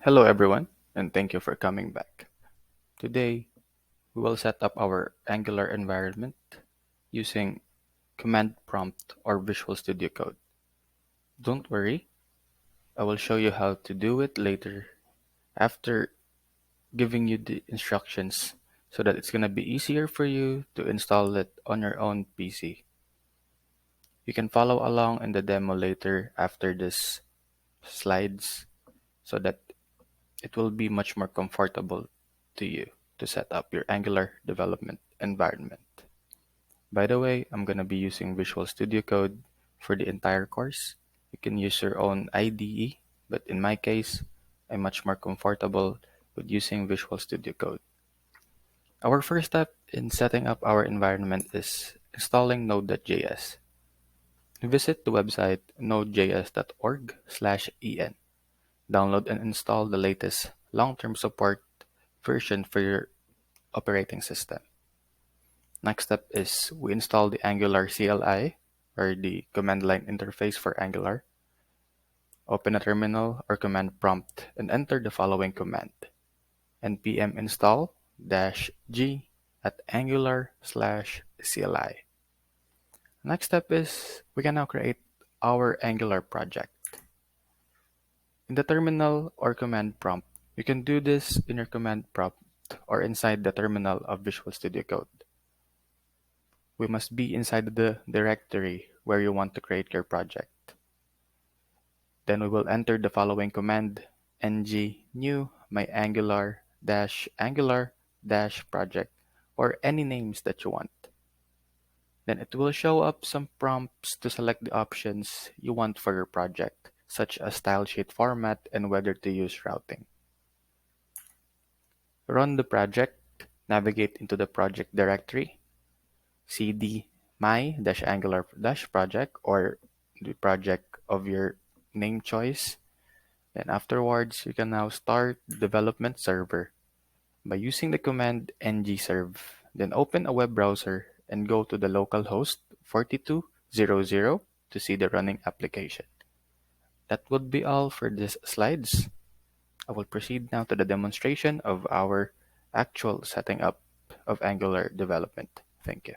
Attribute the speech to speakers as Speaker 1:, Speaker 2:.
Speaker 1: Hello everyone, and thank you for coming back. Today, we will set up our Angular environment using Command Prompt or Visual Studio Code. Don't worry, I will show you how to do it later after giving you the instructions so that it's going to be easier for you to install it on your own PC. You can follow along in the demo later after this slides so that it will be much more comfortable to you to set up your Angular development environment. By the way, I'm going to be using Visual Studio Code for the entire course. You can use your own IDE, but in my case, I'm much more comfortable with using Visual Studio Code. Our first step in setting up our environment is installing Node.js. Visit the website nodejs.org/en. Download and install the latest long-term support version for your operating system. Next step is we install the Angular CLI, or the command line interface for Angular. Open a terminal or command prompt and enter the following command: npm install -g at angular/CLI. Next step is we can now create our Angular project. In the terminal or command prompt, you can do this in your command prompt or inside the terminal of Visual Studio Code. We must be inside the directory where you want to create your project. Then we will enter the following command: ng new my angular-project, or any names that you want. Then it will show up some prompts to select the options you want for your project, such as style sheet format and whether to use routing. Run the project, navigate into the project directory, cd my-angular-project or the project of your name choice. Then afterwards, you can now start development server by using the command ngserve. Then open a web browser and go to the localhost 4200 to see the running application. That would be all for these slides. I will proceed now to the demonstration of our actual setting up of Angular development. Thank you.